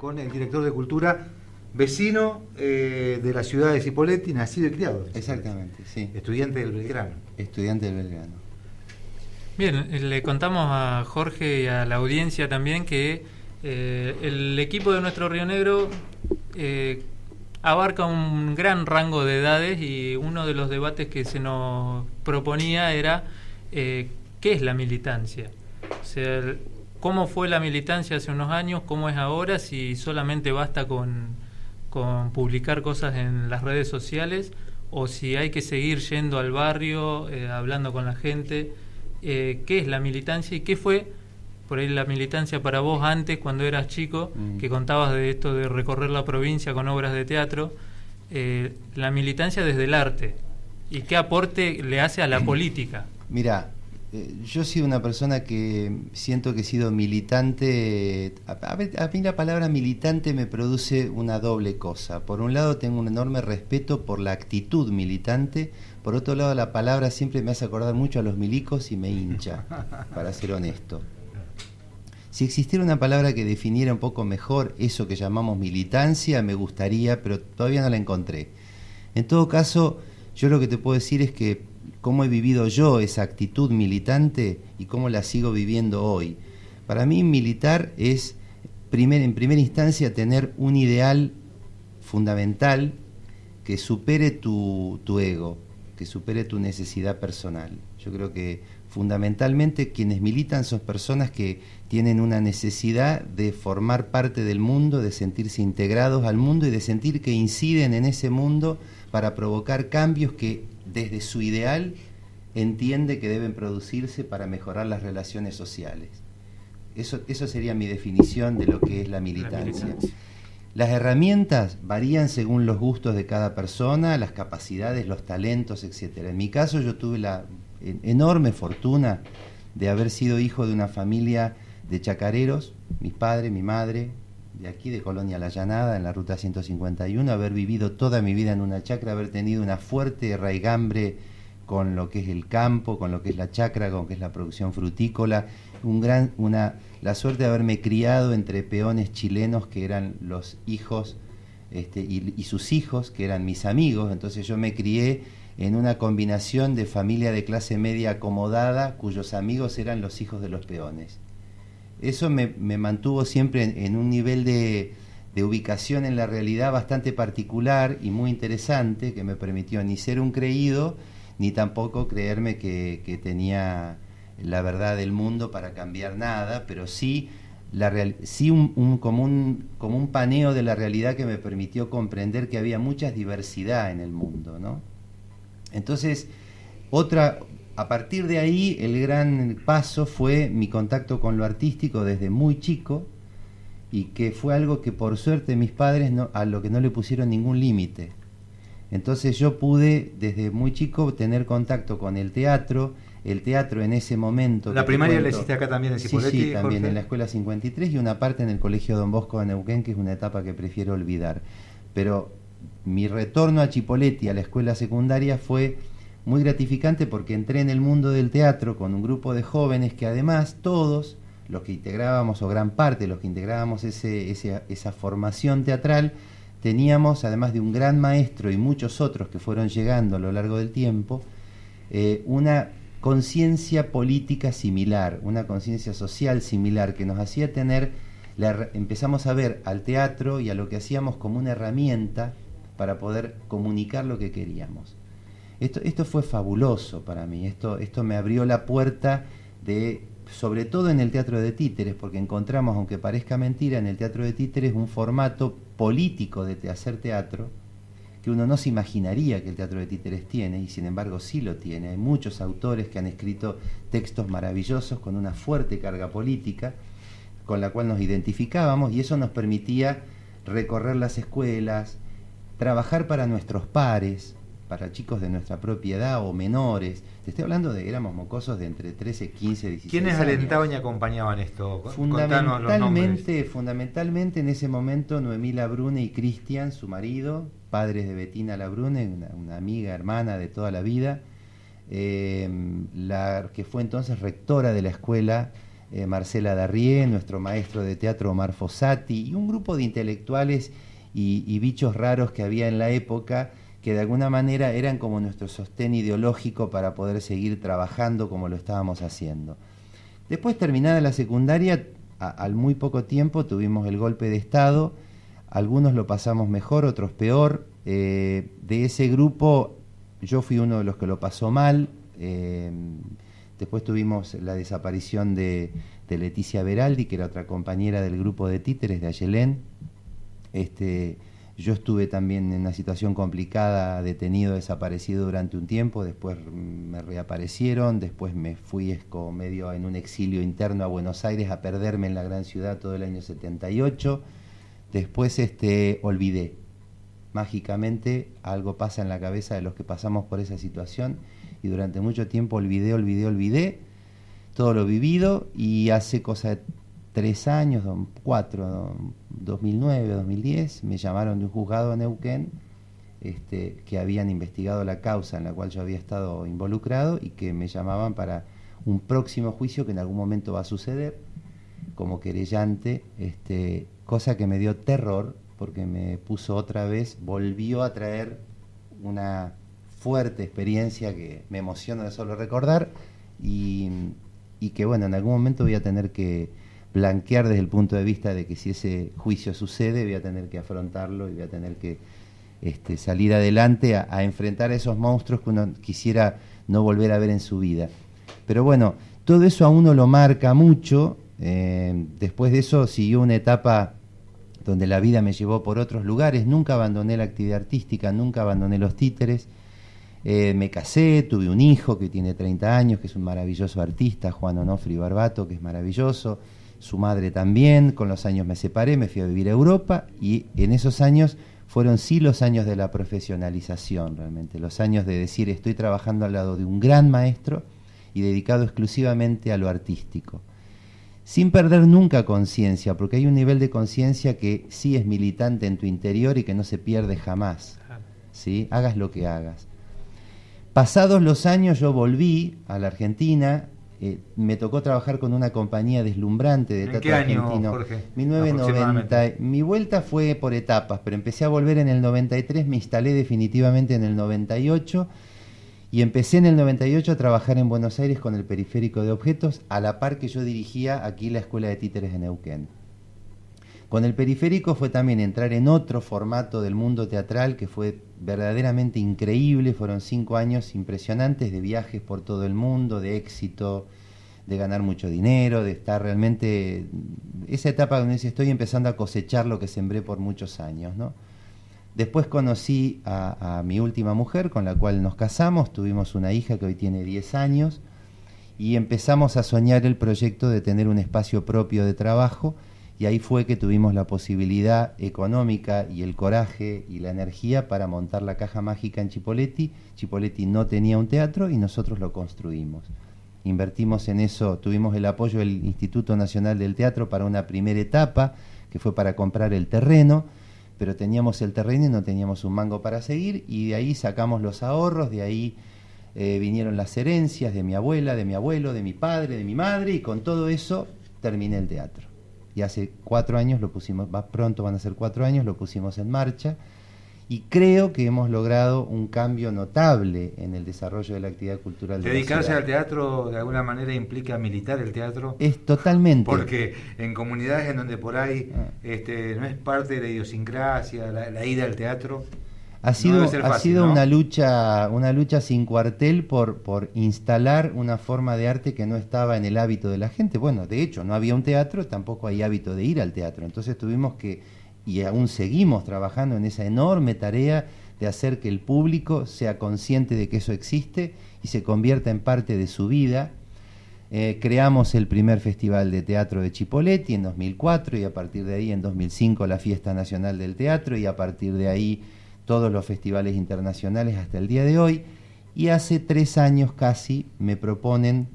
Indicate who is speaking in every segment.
Speaker 1: con el director de Cultura, vecino de la ciudad de Cipolletti, nacido y criado.
Speaker 2: Exactamente, sí.
Speaker 1: Estudiante del Belgrano.
Speaker 2: Estudiante del Belgrano.
Speaker 3: Bien, le contamos a Jorge y a la audiencia también que el equipo de Nuestro Río Negro abarca un gran rango de edades, y uno de los debates que se nos proponía era ¿qué es la militancia? O sea, ¿cómo fue la militancia hace unos años? ¿Cómo es ahora? Si solamente basta con publicar cosas en las redes sociales, o si hay que seguir yendo al barrio, hablando con la gente. ¿Qué es la militancia y qué fue por ahí la militancia para vos antes, cuando eras chico, que contabas de esto de recorrer la provincia con obras de teatro? La militancia desde el arte, y qué aporte le hace a la política.
Speaker 2: Mira, yo he sido una persona que siento que he sido militante. A mí la palabra militante me produce una doble cosa. Por un lado tengo un enorme respeto por la actitud militante, por otro lado la palabra siempre me hace acordar mucho a los milicos y me hincha, para ser honesto. Si existiera una palabra que definiera un poco mejor eso que llamamos militancia, me gustaría, pero todavía no la encontré. En todo caso, yo lo que te puedo decir es que cómo he vivido yo esa actitud militante y cómo la sigo viviendo hoy. Para mí militar es, en primera instancia, tener un ideal fundamental que supere tu ego, que supere tu necesidad personal. Yo creo que fundamentalmente quienes militan son personas que tienen una necesidad de formar parte del mundo, de sentirse integrados al mundo y de sentir que inciden en ese mundo para provocar cambios que desde su ideal entiende que deben producirse para mejorar las relaciones sociales. Eso sería mi definición de lo que es la militancia. Las herramientas varían según los gustos de cada persona, las capacidades, los talentos, etc. En mi caso, yo tuve la enorme fortuna de haber sido hijo de una familia de chacareros, mis padres, mi madre, de aquí de Colonia La Llanada, en la ruta 151, haber vivido toda mi vida en una chacra, haber tenido una fuerte raigambre con lo que es el campo, con lo que es la chacra, con lo que es la producción frutícola, la suerte de haberme criado entre peones chilenos que eran los hijos y sus hijos, que eran mis amigos. Entonces yo me crié en una combinación de familia de clase media acomodada, cuyos amigos eran los hijos de los peones. Eso me mantuvo siempre en un nivel de ubicación en la realidad bastante particular y muy interesante, que me permitió ni ser un creído, ni tampoco creerme que tenía la verdad del mundo para cambiar nada, pero sí, como un paneo de la realidad que me permitió comprender que había mucha diversidad en el mundo, ¿no? Entonces, a partir de ahí, el gran paso fue mi contacto con lo artístico desde muy chico, y que fue algo que por suerte mis padres a lo que no le pusieron ningún límite. Entonces yo pude desde muy chico tener contacto con el teatro en ese momento.
Speaker 1: ¿La primaria la hiciste acá también en Cipolletti?
Speaker 2: Sí, también,
Speaker 1: Jorge,
Speaker 2: en la Escuela 53, y una parte en el Colegio Don Bosco de Neuquén, que es una etapa que prefiero olvidar. Pero mi retorno a Cipolletti, a la escuela secundaria, fue muy gratificante porque entré en el mundo del teatro con un grupo de jóvenes que además todos los que integrábamos, o gran parte de los que integrábamos esa formación teatral, teníamos, además de un gran maestro y muchos otros que fueron llegando a lo largo del tiempo, una conciencia política similar, una conciencia social similar, que nos hacía empezamos a ver al teatro y a lo que hacíamos como una herramienta para poder comunicar lo que queríamos. Esto fue fabuloso para mí, esto me abrió la puerta sobre todo en el teatro de títeres, porque encontramos, aunque parezca mentira, en el teatro de títeres un formato político de hacer teatro que uno no se imaginaría que el teatro de títeres tiene, y sin embargo sí lo tiene. Hay muchos autores que han escrito textos maravillosos con una fuerte carga política, con la cual nos identificábamos, y eso nos permitía recorrer las escuelas, trabajar para nuestros pares, para chicos de nuestra propia edad o menores. Te estoy hablando éramos mocosos de entre 13, 15, 16
Speaker 1: ¿Quiénes
Speaker 2: años.
Speaker 1: alentaban y acompañaban esto?
Speaker 2: Fundamentalmente en ese momento Noemí Labrune y Cristian, su marido, padres de Bettina Labrune, una amiga, hermana de toda la vida, la que fue entonces rectora de la escuela Marcela Darrié, nuestro maestro de teatro Omar Fossati, y un grupo de intelectuales y bichos raros que había en la época, que de alguna manera eran como nuestro sostén ideológico para poder seguir trabajando como lo estábamos haciendo. Después, terminada la secundaria, al muy poco tiempo tuvimos el golpe de Estado. Algunos lo pasamos mejor, otros peor. De ese grupo yo fui uno de los que lo pasó mal. Después tuvimos la desaparición de Leticia Beraldi, que era otra compañera del grupo de títeres de Ayelén. Yo estuve también en una situación complicada, detenido, desaparecido durante un tiempo, después me reaparecieron, después me fui como medio en un exilio interno a Buenos Aires a perderme en la gran ciudad todo el año 78. Después olvidé. Mágicamente algo pasa en la cabeza de los que pasamos por esa situación y durante mucho tiempo olvidé todo lo vivido, y hace cosa de 3 años, 4, 2009, 2010, me llamaron de un juzgado en Neuquén que habían investigado la causa en la cual yo había estado involucrado y que me llamaban para un próximo juicio que en algún momento va a suceder como querellante, cosa que me dio terror porque me puso otra vez, volvió a traer una fuerte experiencia que me emociona de solo recordar y que bueno, en algún momento voy a tener que blanquear desde el punto de vista de que si ese juicio sucede voy a tener que afrontarlo y voy a tener que salir adelante a enfrentar a esos monstruos que uno quisiera no volver a ver en su vida. Pero bueno, todo eso a uno lo marca mucho. Después de eso siguió una etapa donde la vida me llevó por otros lugares. Nunca abandoné la actividad artística, nunca abandoné los títeres. Me casé, tuve un hijo que tiene 30 años, que es un maravilloso artista, Juan Onofri Barbato, que es maravilloso. Su madre también. Con los años me separé, me fui a vivir a Europa, y en esos años fueron sí los años de la profesionalización, realmente, los años de decir estoy trabajando al lado de un gran maestro y dedicado exclusivamente a lo artístico, sin perder nunca conciencia, porque hay un nivel de conciencia que sí es militante en tu interior y que no se pierde jamás, ¿sí? Hagas lo que hagas. Pasados los años yo volví a la Argentina. Me tocó trabajar con una compañía deslumbrante de teatro argentino.
Speaker 1: ¿En qué año, Jorge?
Speaker 2: 1990. Mi vuelta fue por etapas, pero empecé a volver en el 93, me instalé definitivamente en el 98 y empecé en el 98 a trabajar en Buenos Aires con el Periférico de Objetos, a la par que yo dirigía aquí la Escuela de Títeres de Neuquén. Con el Periférico fue también entrar en otro formato del mundo teatral que fue verdaderamente increíble. Fueron 5 años impresionantes de viajes por todo el mundo, de éxito, de ganar mucho dinero, de estar realmente... Esa etapa donde estoy empezando a cosechar lo que sembré por muchos años, ¿no? Después conocí a mi última mujer, con la cual nos casamos, tuvimos una hija que hoy tiene 10 años, y empezamos a soñar el proyecto de tener un espacio propio de trabajo. Y ahí fue que tuvimos la posibilidad económica y el coraje y la energía para montar la Caja Mágica en Chipoleti. Chipoleti no tenía un teatro y nosotros lo construimos. Invertimos en eso, tuvimos el apoyo del Instituto Nacional del Teatro para una primera etapa, que fue para comprar el terreno, pero teníamos el terreno y no teníamos un mango para seguir, y de ahí sacamos los ahorros, de ahí vinieron las herencias de mi abuela, de mi abuelo, de mi padre, de mi madre, y con todo eso terminé el teatro. Y hace 4 años lo pusimos, pronto van a ser 4 años, lo pusimos en marcha, y creo que hemos logrado un cambio notable en el desarrollo de la actividad cultural de
Speaker 1: ¿Dedicarse
Speaker 2: la ciudad.
Speaker 1: al teatro de alguna manera implica militar el teatro?
Speaker 2: Es totalmente.
Speaker 1: Porque en comunidades en donde por ahí no es parte de la idiosincrasia, la ida al teatro,
Speaker 2: Ha sido,
Speaker 1: no debe ser fácil,
Speaker 2: ha sido
Speaker 1: ¿no?
Speaker 2: una lucha sin cuartel por instalar una forma de arte que no estaba en el hábito de la gente. Bueno, de hecho, no había un teatro, tampoco hay hábito de ir al teatro. Entonces tuvimos que, y aún seguimos trabajando en esa enorme tarea de hacer que el público sea consciente de que eso existe y se convierta en parte de su vida. Creamos el primer Festival de Teatro de Chipoleti en 2004, y a partir de ahí en 2005 la Fiesta Nacional del Teatro, y a partir de ahí todos los festivales internacionales hasta el día de hoy. Y hace 3 años casi me proponen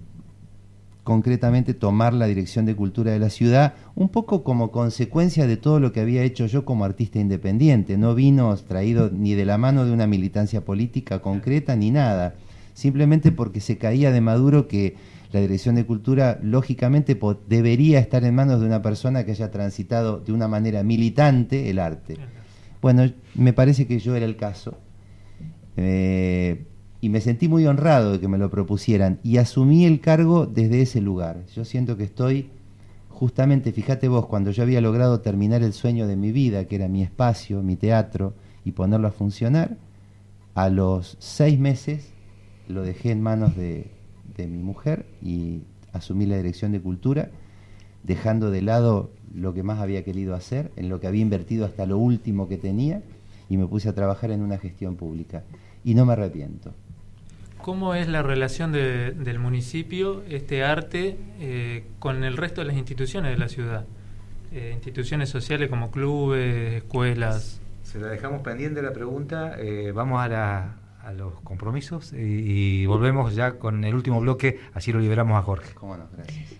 Speaker 2: concretamente tomar la dirección de cultura de la ciudad, un poco como consecuencia de todo lo que había hecho yo como artista independiente. No vino traído ni de la mano de una militancia política concreta ni nada, simplemente porque se caía de maduro que La Dirección de Cultura, lógicamente, debería estar en manos de una persona que haya transitado de una manera militante el arte. Bueno, me parece que yo era el caso. Y me sentí muy honrado de que me lo propusieran y asumí el cargo desde ese lugar. Yo siento que estoy, justamente, fíjate vos, cuando yo había logrado terminar el sueño de mi vida, que era mi espacio, mi teatro, y ponerlo a funcionar, a los 6 meses lo dejé en manos de mi mujer y asumí la Dirección de Cultura, dejando de lado lo que más había querido hacer, en lo que había invertido hasta lo último que tenía, y me puse a trabajar en una gestión pública. Y no me arrepiento.
Speaker 3: ¿Cómo es la relación del municipio, este arte, con el resto de las instituciones de la ciudad? Instituciones sociales como clubes, escuelas.
Speaker 1: Se la dejamos pendiente la pregunta. Vamos a los compromisos y volvemos ya con el último bloque, así lo liberamos a Jorge.
Speaker 2: Cómo no, gracias.